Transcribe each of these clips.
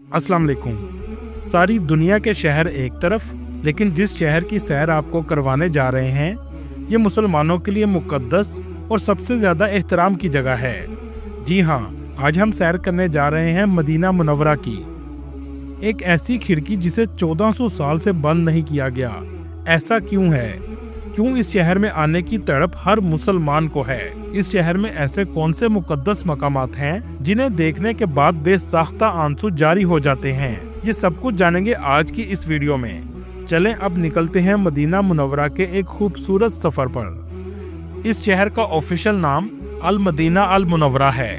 अस्सलाम वालेकुम। सारी दुनिया के शहर एक तरफ, लेकिन जिस शहर की सैर आपको करवाने जा रहे हैं ये मुसलमानों के लिए मुकद्दस और सबसे ज़्यादा एहतराम की जगह है। जी हाँ, आज हम सैर करने जा रहे हैं मदीना मुनव्वरा की, एक ऐसी खिड़की जिसे 1400 साल से बंद नहीं किया गया। ऐसा क्यों है? क्यों इस शहर में आने की तड़प हर मुसलमान को है? इस शहर में ऐसे कौन से मुकद्दस मकामात हैं जिन्हें देखने के बाद बेसाख्ता आंसू जारी हो जाते हैं? ये सब कुछ जानेंगे आज की इस वीडियो में। चलें अब निकलते हैं मदीना मुनव्वरा के एक खूबसूरत सफर पर। इस शहर का ऑफिशियल नाम अल मदीना अल मुनव्वरा है।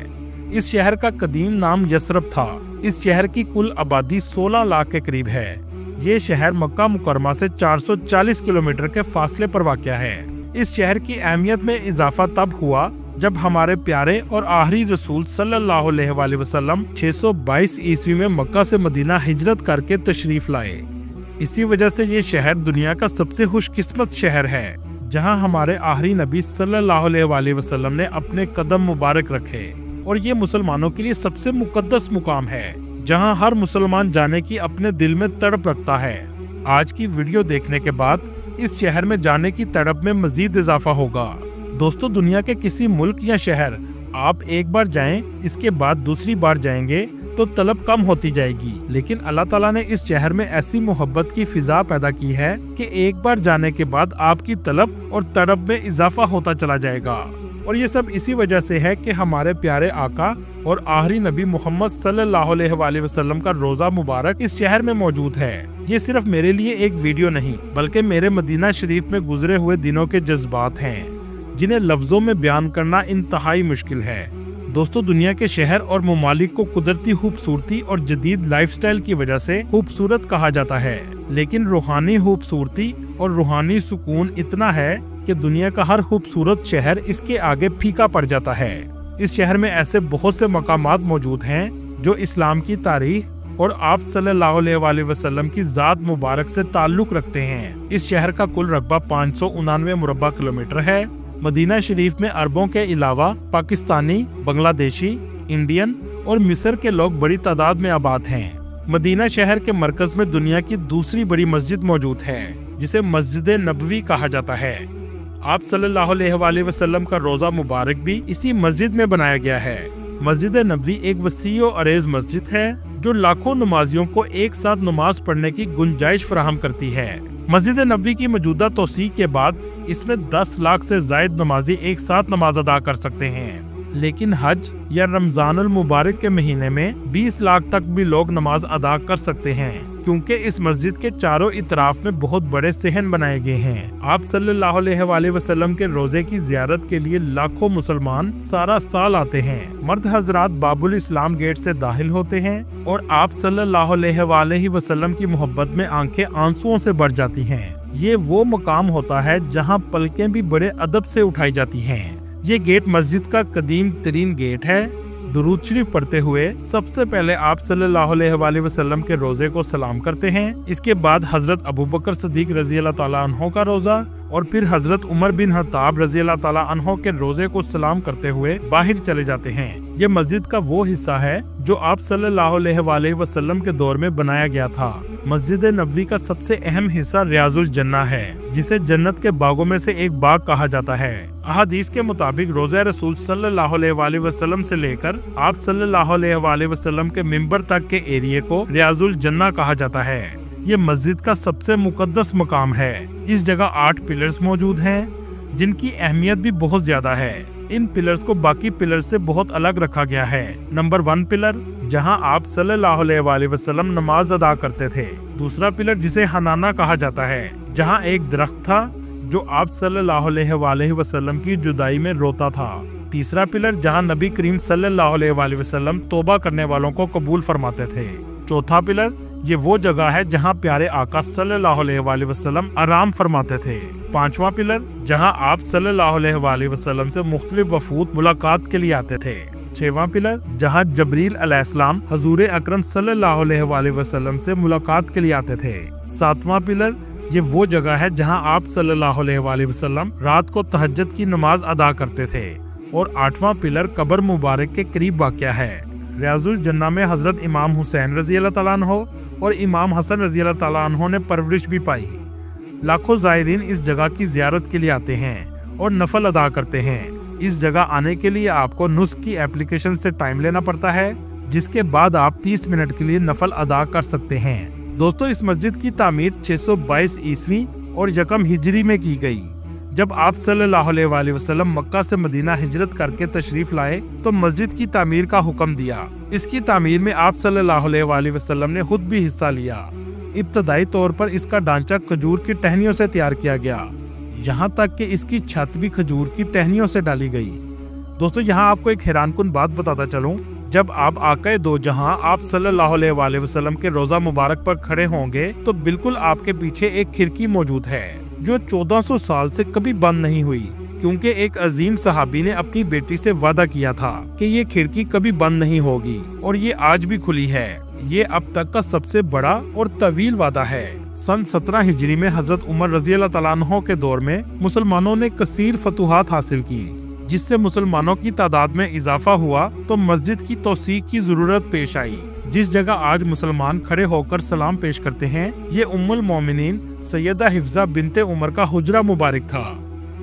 इस शहर का कदीम नाम यसरब था। इस शहर की कुल आबादी 16 लाख के करीब है। ये शहर मक्का मुकरमा से 440 किलोमीटर के फासले पर वाक़या है। इस शहर की अहमियत में इजाफा तब हुआ जब हमारे प्यारे और आखिरी रसूल सल्लल्लाहु अलैहि वसल्लम 622 ईस्वी में मक्का से मदीना हिजरत करके तशरीफ लाए। इसी वजह से ये शहर दुनिया का सबसे खुशकिस्मत शहर है जहां हमारे आखिरी नबी सल्लल्लाहु अलैहि वसल्लम ने अपने कदम मुबारक रखे। और ये मुसलमानों के लिए सबसे मुकद्दस मुकाम है जहां हर मुसलमान जाने की अपने दिल में तड़प रखता है। आज की वीडियो देखने के बाद इस शहर में जाने की तड़प में मजीद इजाफा होगा। दोस्तों, दुनिया के किसी मुल्क या शहर आप एक बार जाएं, इसके बाद दूसरी बार जाएंगे तो तलब कम होती जाएगी, लेकिन अल्लाह ताला ने इस शहर में ऐसी मोहब्बत की फिजा पैदा की है कि एक बार जाने के बाद आपकी तलब और तड़प में इजाफा होता चला जाएगा। और ये सब इसी वजह से है कि हमारे प्यारे आका और आखिरी नबी मोहम्मद सल्लल्लाहु अलैहि वसल्लम का रोजा मुबारक इस शहर में मौजूद है। ये सिर्फ मेरे लिए एक वीडियो नहीं, बल्कि मेरे मदीना शरीफ में गुजरे हुए दिनों के जज्बात हैं जिन्हें लफ्जों में बयान करना इंतहाई मुश्किल है। दोस्तों, दुनिया के शहर और ममालिक को कुदरती खूबसूरती और जदीद लाइफस्टाइल की वजह से खूबसूरत कहा जाता है, लेकिन रूहानी खूबसूरती और रूहानी सुकून इतना है कि दुनिया का हर खूबसूरत शहर इसके आगे फीका पड़ जाता है। इस शहर में ऐसे बहुत से मकामात मौजूद हैं जो इस्लाम की तारीख और आप सल्लल्लाहु अलैहि वसल्लम की ज़ात मुबारक से ताल्लुक रखते हैं। इस शहर का कुल रकबा 589 मुरब्बा किलोमीटर है। मदीना शरीफ में अरबों के अलावा पाकिस्तानी, बांग्लादेशी, इंडियन और मिस्र के लोग बड़ी तादाद में आबाद हैं। मदीना शहर के मरकज में दुनिया की दूसरी बड़ी मस्जिद मौजूद है जिसे मस्जिद नबवी कहा जाता है। आप सल्लल्लाहु अलैहि वसल्लम का रोजा मुबारक भी इसी मस्जिद में बनाया गया है। मस्जिद नबवी एक वसीअ और अरेज मस्जिद है जो लाखों नमाजियों को एक साथ नमाज पढ़ने की गुंजाइश फराहम करती है। मस्जिद नबवी की मौजूदा तौसीह के बाद इसमें 10 लाख से जायद नमाजी एक साथ नमाज अदा कर सकते हैं, लेकिन हज या रमजानुल मुबारक के महीने में 20 लाख तक भी लोग नमाज अदा कर सकते हैं, क्योंकि इस मस्जिद के चारों इतराफ में बहुत बड़े सहन बनाए गए हैं। आप सल्लल्लाहु अलैहि वसल्लम के रोजे की जियारत के लिए लाखों मुसलमान सारा साल आते हैं। मर्द हजरात बाबुल इस्लाम गेट से दाखिल होते हैं और आप सल्लल्लाहु अलैहि वसल्लम की मोहब्बत में आंखें आंसुओं से भर जाती हैं। ये वो मकाम होता है जहाँ पलकें भी बड़े अदब से उठाई जाती हैं। ये गेट मस्जिद का कदीम तरीन गेट है। दुरूद शरीफ पढ़ते हुए सबसे पहले आप सल्लल्लाहु अलैहि वसल्लम के रोजे को सलाम करते हैं। इसके बाद हजरत अबू बकर सदीक रजी अल्लाह ताला अन्हो का रोजा और फिर हजरत उमर बिन खत्ताब रजी अल्लाह ताला अन्हो के रोजे को सलाम करते हुए बाहर चले जाते हैं। ये मस्जिद का वो हिस्सा है जो आप सल्लल्लाहु अलैहि वसल्लम के दौर में बनाया गया था। मस्जिद नबवी का सबसे अहम हिस्सा रियाजुल जन्ना है, जिसे जन्नत के बागों में से एक बाग कहा जाता है। अहादीस के मुताबिक रोज़ा रसूल सल्लल्लाहु अलैहि वसल्लम से लेकर आप सल्लल्लाहु अलैहि वसल्लम के मिंबर तक के एरिया को रियाजुल जन्ना कहा जाता है। ये मस्जिद का सबसे मुकद्दस मकाम है। इस जगह 8 पिलर्स मौजूद हैं जिनकी अहमियत भी बहुत ज्यादा है। इन पिलर्स को बाकी पिलर से बहुत अलग रखा गया है। नंबर 1 पिलर जहां आप सल्लल्लाहु अलैहि वसल्लम नमाज अदा करते थे। दूसरा पिलर जिसे हनाना कहा जाता है, जहां एक दरख्त था जो आप सल्लल्लाहु अलैहि वसल्लम की जुदाई में रोता था। तीसरा पिलर जहां नबी करीम सल्लल्लाहु अलैहि वसल्लम तौबा करने वालों को कबूल फरमाते थे। चौथा पिलर ये वो जगह है जहां प्यारे आका सल्लल्लाहु अलैहि वसल्लम आराम फरमाते थे। 5वां पिलर जहां आप सल्लल्लाहु अलैहि वसल्लम से मुख्तलिफ वफूद मुलाकात के लिए आते थे। 6वां पिलर जहां जबरील अलैहिस्सलाम हुजूर अकरम सल्लल्लाहु अलैहि वसल्लम से मुलाकात के लिए आते थे। 7वां पिलर ये वो जगह है जहां आप सल्लल्लाहु अलैहि वसल्लम रात को तहज्जुद की नमाज अदा करते थे। और 8वां पिलर कब्र मुबारक के करीब वाक़या है। रियाजुल जन्ना में हजरत इमाम हुसैन रजी अल्लाह ताला अन्हो और इमाम हसन रजी अल्लाह ताला अन्हो ने परवरिश भी पाई। लाखों ज़ायरीन इस जगह की ज़ियारत के लिए आते हैं और नफल अदा करते हैं। इस जगह आने के लिए आपको नुस्ख की एप्लीकेशन से टाइम लेना पड़ता है, जिसके बाद आप 30 मिनट के लिए नफल अदा कर सकते हैं। दोस्तों, इस मस्जिद की तामीर 622 ईस्वी और यकम हिजरी में की गई। जब आप सल्लल्लाहु अलैहि वसल्लम मक्का से मदीना हिजरत करके तशरीफ लाए तो मस्जिद की तामीर का हुक्म दिया। इसकी तामीर में आप सल्लल्लाहु अलैहि वसल्लम ने खुद भी हिस्सा लिया। इब्तदाई तौर पर इसका ढांचा खजूर की टहनियों से तैयार किया गया, यहाँ तक कि इसकी छत भी खजूर की टहनियों से डाली गई। दोस्तों, यहाँ आपको एक हैरानकुन बात बताता चलूं, जब आप आक़ाए दो जहां आप सल्लल्लाहु अलैहि वसल्लम के रोजा मुबारक पर खड़े होंगे तो बिल्कुल आपके पीछे एक खिड़की मौजूद है जो 1400 साल से कभी बंद नहीं हुई, क्योंकि एक अजीम सहाबी ने अपनी बेटी से वादा किया था कि ये खिड़की कभी बंद नहीं होगी और ये आज भी खुली है। ये अब तक का सबसे बड़ा और तवील वादा है। सन 17 हिजरी में हजरत उमर रजी अल्लाह ताला अन्हो के दौर में मुसलमानों ने कसीर फतूहात हासिल की, जिससे मुसलमानों की तादाद में इजाफा हुआ तो मस्जिद की तौसीक की जरूरत पेश आई। जिस जगह आज मुसलमान खड़े होकर सलाम पेश करते हैं, ये उम्मुल मोमिनीन सैयदा हिफ्जा बिनते उमर का हुजरा मुबारक था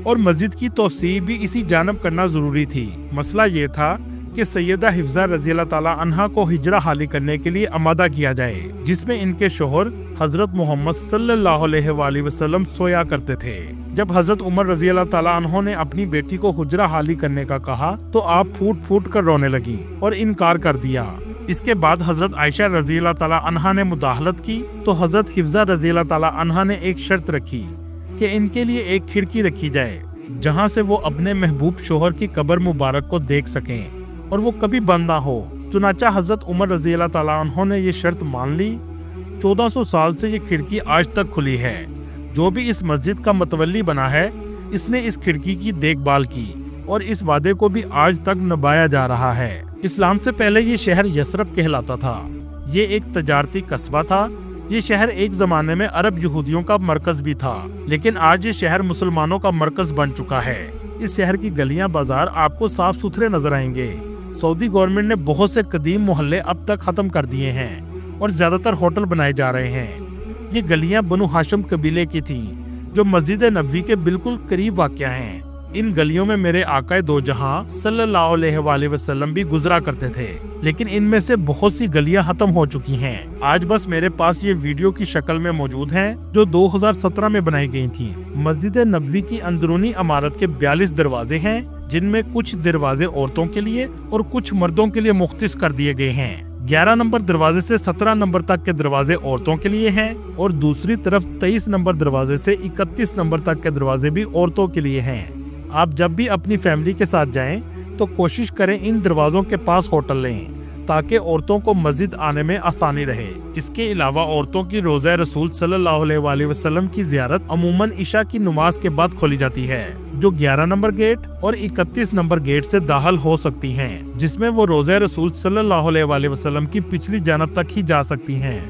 और मस्जिद की तौसीक भी इसी जानब करना जरूरी थी। मसला ये था कि सैयदा हिफ्जा रजी अल्लाह ताला अन्हा को हिजरा हाली करने के लिए आमादा किया जाए, जिसमें इनके शोहर हजरत मोहम्मद सल्लल्लाहु अलैहि वसल्लम सोया करते थे। जब हजरत उमर रजी अल्लाह ताला अन्हो ने अपनी बेटी को हुजरा हाली करने का कहा तो आप फूट फूट कर रोने लगी और इनकार कर दिया। इसके बाद हजरत आयशा रजी अल्लाह ताला अन्हा ने मुदाखलत की तो हजरत हिफ्जा रजी अल्लाह ताला अन्हा ने एक शर्त रखी कि इनके लिए एक खिड़की रखी जाए जहां से वो अपने महबूब शोहर की कब्र मुबारक को देख सकें और वो कभी बंद ना हो। चुनाचा हजरत उमर रजी अल्लाह ताला अन्हो ने ये शर्त मान ली। 1400 साल से ये खिड़की आज तक खुली है। जो भी इस मस्जिद का मतवल्ली बना है, इसने इस खिड़की की देखभाल की और इस वादे को भी आज तक निभाया जा रहा है। इस्लाम से पहले ये शहर यसरब कहलाता था। ये एक तजारती कस्बा था। ये शहर एक जमाने में अरब यहूदियों का मरकज भी था, लेकिन आज ये शहर मुसलमानों का मरकज बन चुका है। इस शहर की गलियां बाजार आपको साफ सुथरे नजर आएंगे। सऊदी गवर्नमेंट ने बहुत से कदीम मोहल्ले अब तक खत्म कर दिए हैं और ज्यादातर होटल बनाए जा रहे हैं। ये गलियां बनु हाशिम कबीले की थी, जो मस्जिद नबवी के बिल्कुल करीब वाक़या हैं। इन गलियों में मेरे आक़ाए दो जहां सल्लल्लाहु अलैहि वसल्लम भी गुजरा करते थे, लेकिन इनमें से बहुत सी गलियां खत्म हो चुकी हैं। आज बस मेरे पास ये वीडियो की शक्ल में मौजूद हैं, जो 2017 में बनाई गई थी। मस्जिद नबवी की अंदरूनी इमारत के 42 दरवाजे हैं, जिनमें कुछ दरवाजे औरतों के लिए और कुछ मर्दों के लिए मुख्तस कर दिए गए हैं। 11 नंबर दरवाजे से 17 नंबर तक के दरवाजे औरतों के लिए हैं और दूसरी तरफ 23 नंबर दरवाजे से 31 नंबर तक के दरवाजे भी औरतों के लिए हैं। आप जब भी अपनी फैमिली के साथ जाएं तो कोशिश करें इन दरवाजों के पास होटल लें, ताकि औरतों को मस्जिद आने में आसानी रहे। इसके अलावा औरतों की रोज़ा रसूल सल्लल्लाहु अलैहि वसल्लम की ज़ियारत अमूमन इशा की नमाज के बाद खोली जाती है, जो 11 नंबर गेट और 31 नंबर गेट से दाखिल हो सकती हैं, जिसमें वो रोज़ा रसूल सल्लल्लाहु अलैहि वसल्लम की पिछली जानब तक ही जा सकती हैं।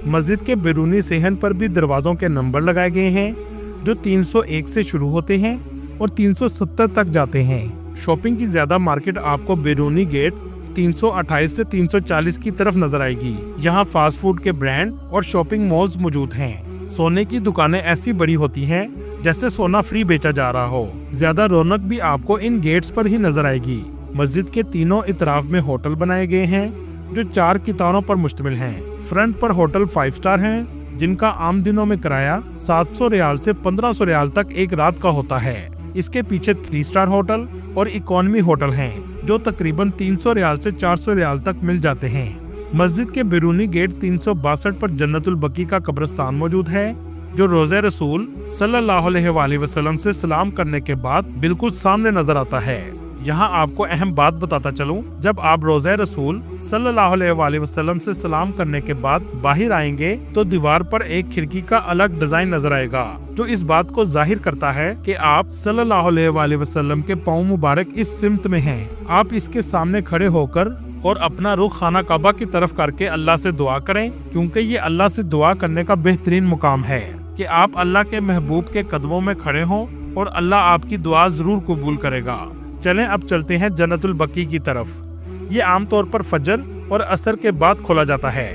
मस्जिद के बैरूनी सेहन पर भी दरवाजों के नंबर लगाए गए हैं, जो 301 से शुरू होते हैं और 370 तक जाते हैं। शॉपिंग की ज्यादा मार्केट आपको बैरूनी गेट 328 से 340 की तरफ नजर आएगी। यहाँ फास्ट फूड के ब्रांड और शॉपिंग मॉल्स मौजूद हैं। सोने की दुकानें ऐसी बड़ी होती हैं जैसे सोना फ्री बेचा जा रहा हो। ज्यादा रौनक भी आपको इन गेट्स पर ही नजर आएगी। मस्जिद के तीनों इतराफ में होटल बनाए गए हैं, जो 4 कितारों पर मुश्तमिल हैं। फ्रंट पर होटल 5 स्टार हैं, जिनका आम दिनों में किराया 700 रियाल से 1500 रियाल तक एक रात का होता है। इसके पीछे 3 स्टार होटल और इकोनॉमी होटल हैं, जो तकरीबन 300 रियाल से 400 रियाल तक मिल जाते हैं। मस्जिद के बैरूनी गेट 362 पर जन्नतुल बकी का कब्रिस्तान मौजूद है, जो रोज़े रसूल सल्लल्लाहु अलैहि वसल्लम से सलाम करने के बाद बिल्कुल सामने नजर आता है। यहाँ आपको अहम बात बताता चलूं, जब आप रोज़े रसूल सल्लल्लाहु अलैहि वसल्लम से सलाम करने के बाद बाहर आएंगे तो दीवार पर एक खिड़की का अलग डिजाइन नजर आएगा, जो इस बात को जाहिर करता है कि आप सल्लल्लाहु अलैहि वसल्लम के पाँव मुबारक इस सिमत में हैं। आप इसके सामने खड़े होकर और अपना रुख खाना काबा की तरफ करके अल्लाह से दुआ करें, क्योंकि ये अल्लाह से दुआ करने का बेहतरीन मुकाम है कि आप अल्लाह के महबूब के कदमों में खड़े हों और अल्लाह आपकी दुआ जरूर कबूल करेगा। चलें अब चलते हैं जन्नतुल बकी की तरफ। ये आमतौर पर फजर और असर के बाद खोला जाता है।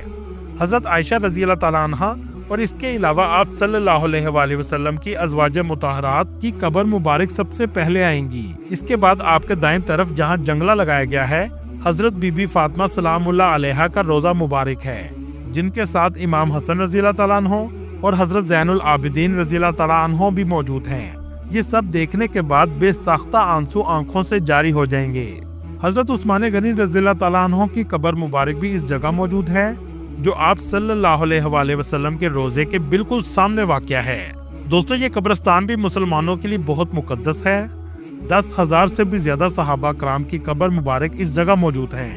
हजरत आयशा रजी अल्लाह ताला अन्हा और इसके अलावा आप सल्लल्लाहु अलैहि वसल्लम की अज़वाज मुतहरात की कब्र मुबारक सबसे पहले आएंगी। इसके बाद आपके दाएं तरफ जहां जंगला लगाया गया है, हजरत बीबी फातिमा सलामुल्लाह अलैहा का रोजा मुबारक है, जिनके साथ इमाम हसन रज़ी अल्लाह ताला अन्हो और हजरत ज़ैनुल आबिदीन रज़ी अल्लाह ताला अन्हो भी मौजूद हैं। ये सब देखने के बाद बेसाख्ता आंसू आंखों से जारी हो जाएंगे। हजरत उस्मान गनी रज़ी अल्लाह ताला अन्हो की कब्र मुबारक भी इस जगह मौजूद है, जो आप सल्लल्लाहु अलैहि वसल्लम के रोजे के बिल्कुल सामने वाक़या है। दोस्तों, ये कब्रिस्तान भी मुसलमानों के लिए बहुत मुकद्दस है। 10,000 से भी ज्यादा सहाबा कराम की कब्र मुबारक इस जगह मौजूद है।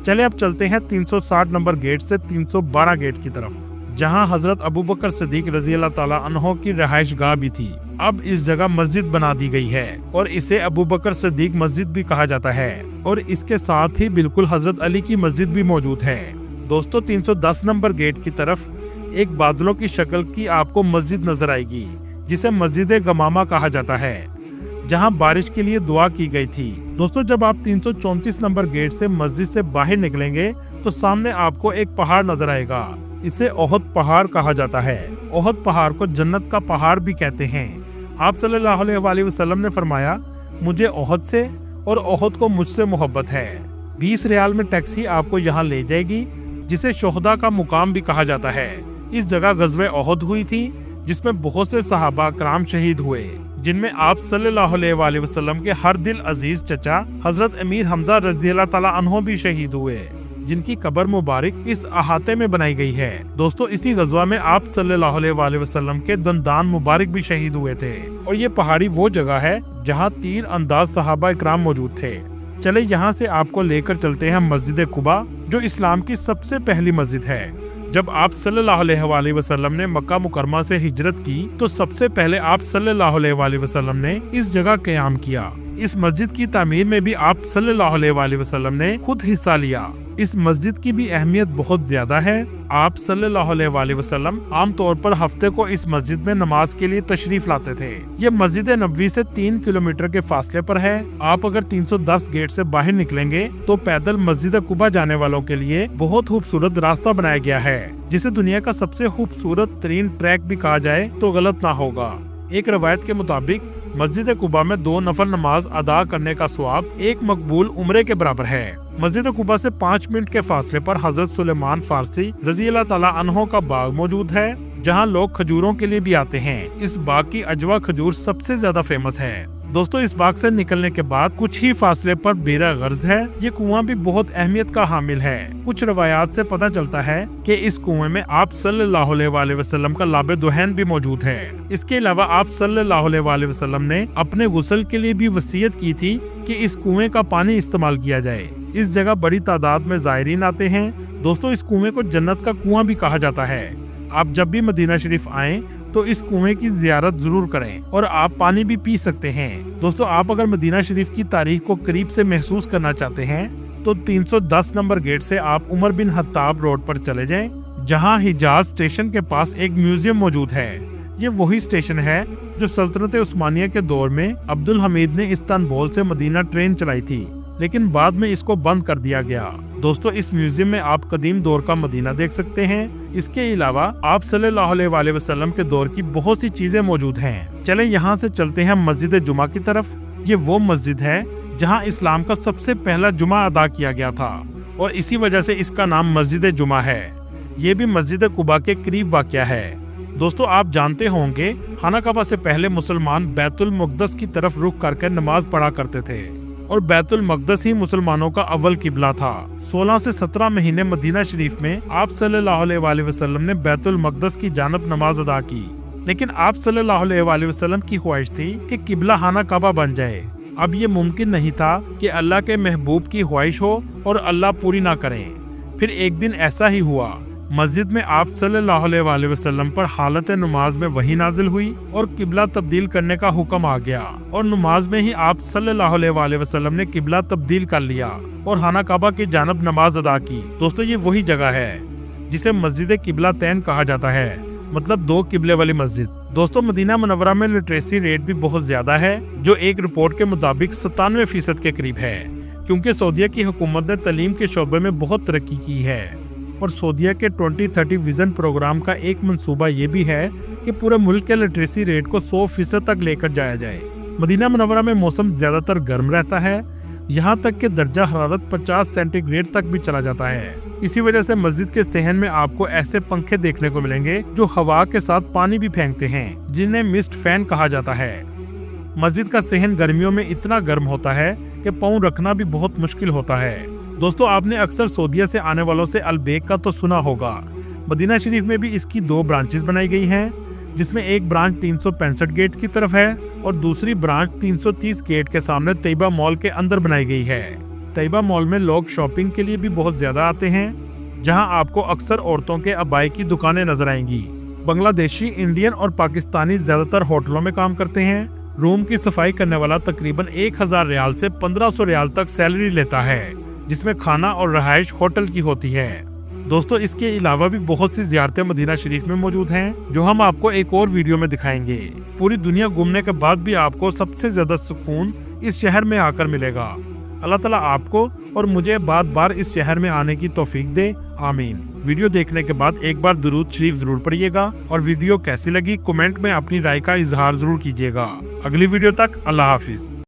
चले अब चलते हैं 360 नंबर गेट से 312 गेट की तरफ, जहां हजरत अबू बकर सिद्दीक रजी अल्लाह ताला अन्हो की रहाइश गाह भी थी। अब इस जगह मस्जिद बना दी गई है और इसे अबू बकर सिद्दीक मस्जिद भी कहा जाता है, और इसके साथ ही बिल्कुल हजरत अली की मस्जिद भी मौजूद है। दोस्तों, 310 नंबर गेट की तरफ एक बादलों की शक्ल की आपको मस्जिद नजर आएगी, जिसे मस्जिद गमामा कहा जाता है, जहां बारिश के लिए दुआ की गई थी। दोस्तों, जब आप 334 नंबर गेट से मस्जिद से बाहर निकलेंगे तो सामने आपको एक पहाड़ नजर आएगा। इसे ओहद पहाड़ कहा जाता है। ओहद पहाड़ को जन्नत का पहाड़ भी कहते हैं। आप सल्लल्लाहु अलैहि वसल्लम ने फरमाया, मुझे ओहद से और ओहद को मुझसे मोहब्बत है। 20 रियाल में टैक्सी आपको यहाँ ले जाएगी, जिसे शोहदा का मुकाम भी कहा जाता है। इस जगह गज़वे ओहद हुई थी, जिसमें बहुत से सहाबा कराम शहीद हुए, जिनमें आप सल्लल्लाहु अलैहि वसल्लम के हर दिल अजीज चचा हजरत अमीर हमजा रज़ी अल्लाह ताला अन्हो भी शहीद हुए, जिनकी कब्र मुबारक इस अहाते में बनाई गई है। दोस्तों, इसी गज़वा में आप सल्लल्लाहु अलैहि वसल्लम के दंदान मुबारक भी शहीद हुए थे, और ये पहाड़ी वो जगह है जहाँ तीर अंदाज सहाबा इकराम मौजूद थे। चले यहाँ से आपको लेकर चलते हैं मस्जिद कुबा, जो इस्लाम की सबसे पहली मस्जिद है। जब आप सल्लल्लाहु अलैहि वसल्लम ने मक्का मुकरमा से हिजरत की, तो सबसे पहले आप सल्लल्लाहु अलैहि वसल्लम ने इस जगह क़याम किया। इस मस्जिद की तामीर में भी आप सल्लल्लाहु अलैहि वसल्लम ने खुद हिस्सा लिया। इस मस्जिद की भी अहमियत बहुत ज्यादा है। आप सल्लल्लाहु अलैहि वसल्लम आम तौर पर हफ्ते को इस मस्जिद में नमाज के लिए तशरीफ लाते थे। ये मस्जिद नबवी से 3 किलोमीटर के फासले पर है। आप अगर 310 गेट से बाहर निकलेंगे तो पैदल मस्जिद कुबा जाने वालों के लिए बहुत खूबसूरत रास्ता बनाया गया है, जिसे दुनिया का सबसे खूबसूरत तरीन ट्रैक भी कहा जाए तो गलत ना होगा। एक रवायत के मुताबिक मस्जिद कुबा में 2 नफल नमाज अदा करने का सवाब एक मकबूल उम्रे के बराबर है। मस्जिद कुबा से 5 मिनट के फासले पर हजरत सुलेमान फारसी रज़ी अल्लाह ताला अन्हो का बाग मौजूद है, जहां लोग खजूरों के लिए भी आते हैं। इस बाग की अजवा खजूर सबसे ज्यादा फेमस है। दोस्तों, इस बाग से निकलने के बाद कुछ ही फासले पर बेरा गर्ज है। ये कुआं भी बहुत अहमियत का हामिल है। कुछ रवायात से पता चलता है कि इस कुएं में आप सल्लल्लाहु अलैहि वसल्लम का लाबे दुहैन भी मौजूद है। इसके अलावा आप सल्लल्लाहु अलैहि वसल्लम ने अपने गुस्ल के लिए भी वसीयत की थी कि इस कुएं का पानी इस्तेमाल किया जाए। इस जगह बड़ी तादाद में ज़ायरीन आते हैं। दोस्तों, इस कुएं को जन्नत का कुआं भी कहा जाता है। आप जब भी मदीना शरीफ आएं तो इस कुएं की जियारत जरूर करें, और आप पानी भी पी सकते हैं। दोस्तों, आप अगर मदीना शरीफ की तारीख को करीब से महसूस करना चाहते हैं तो 310 नंबर गेट से आप उमर बिन खत्ताब रोड पर चले जाएं, जहां हिजाज स्टेशन के पास एक म्यूजियम मौजूद है। ये वही स्टेशन है जो सल्तनत उस्मानिया के दौर में अब्दुल हमीद ने इस्तांबुल से मदीना ट्रेन चलाई थी, लेकिन बाद में इसको बंद कर दिया गया। दोस्तों, इस म्यूजियम में आप कदीम दौर का मदीना देख सकते हैं। इसके अलावा आप सल्लल्लाहु अलैहि वसल्लम के दौर की बहुत सी चीजें मौजूद हैं। चलें यहाँ से चलते हैं मस्जिद जुमा की तरफ। ये वो मस्जिद है जहाँ इस्लाम का सबसे पहला जुमा अदा किया गया था, और इसी वजह से इसका नाम मस्जिद जुमा है। ये भी मस्जिद कुबा के करीब वाक़या है। दोस्तों, आप जानते होंगे खाना काबा से पहले मुसलमान बैतुल मुक़द्दस की तरफ रुख करके नमाज पढ़ा करते थे, और बैतुल मक़दस ही मुसलमानों का अव्वल किबला था। 16 से 17 महीने मदीना शरीफ में आप सल्लल्लाहु अलैहि वसल्लम ने बैतुल मक़दस की जानब नमाज अदा की, लेकिन आप सल्लल्लाहु अलैहि वसल्लम की ख्वाहिश थी कि किबला खाना काबा बन जाए। अब ये मुमकिन नहीं था कि अल्लाह के महबूब की ख्वाहिश हो और अल्लाह पूरी ना करें। फिर एक दिन ऐसा ही हुआ। मस्जिद में आप सल्लल्लाहु अलैहि वसल्लम पर हालत नमाज में वही नाजिल हुई और किबला तब्दील करने का हुक्म आ गया, और नमाज में ही आप सल्लल्लाहु अलैहि वसल्लम ने किबला तब्दील कर लिया और खाना काबा की जानब नमाज अदा की। दोस्तों, ये वही जगह है जिसे मस्जिद किबला तैन कहा जाता है, मतलब 2 किबले वाली मस्जिद। दोस्तों, मदीना मुनव्वरा में लिटरेसी रेट भी बहुत ज्यादा है, जो एक रिपोर्ट के मुताबिक 97% के करीब है, क्योंकि सऊदीया की हुकूमत ने तालीम के शोबे में बहुत तरक्की की है और सऊदीया के 2030 विजन प्रोग्राम का एक मंसूबा ये भी है कि पूरे मुल्क के लिटरेसी रेट को 100% तक लेकर जाया जाए। मदीना मुनव्वरा में मौसम ज्यादातर गर्म रहता है, यहाँ तक कि दर्जा हरारत 50 सेंटीग्रेड तक भी चला जाता है। इसी वजह से मस्जिद के सहन में आपको ऐसे पंखे देखने को मिलेंगे जो हवा के साथ पानी भी फेंकते हैं, जिन्हें मिस्ट फैन कहा जाता है। मस्जिद का सहन गर्मियों में इतना गर्म होता है कि पाँव रखना भी बहुत मुश्किल होता है। दोस्तों, आपने अक्सर सऊदीया से आने वालों से अलबेक का तो सुना होगा। मदीना शरीफ में भी इसकी 2 ब्रांचेस बनाई गई हैं, जिसमें एक ब्रांच 365 गेट की तरफ है और दूसरी ब्रांच 330 गेट के सामने तैयबा मॉल के अंदर बनाई गई है। तैयबा मॉल में लोग शॉपिंग के लिए भी बहुत ज्यादा आते हैं, जहां आपको अक्सर औरतों के अबाई की दुकानें नजर आएंगी। बांग्लादेशी, इंडियन और पाकिस्तानी ज्यादातर होटलों में काम करते हैं। रूम की सफाई करने वाला तकरीबन 1000 रियाल से 1500 रियाल तक सैलरी लेता है, जिसमें खाना और रहाइश होटल की होती है। दोस्तों, इसके अलावा भी बहुत सी ज़ियारतें मदीना शरीफ में मौजूद हैं, जो हम आपको एक और वीडियो में दिखाएंगे। पूरी दुनिया घूमने के बाद भी आपको सबसे ज्यादा सुकून इस शहर में आकर मिलेगा। अल्लाह ताला आपको और मुझे बार बार इस शहर में आने की तौफीक दे, आमीन। वीडियो देखने के बाद एक बार दुरूद शरीफ जरूर पढ़िएगा और वीडियो कैसी लगी कमेंट में अपनी राय का इजहार जरूर कीजिएगा। अगली वीडियो तक अल्लाह हाफिज।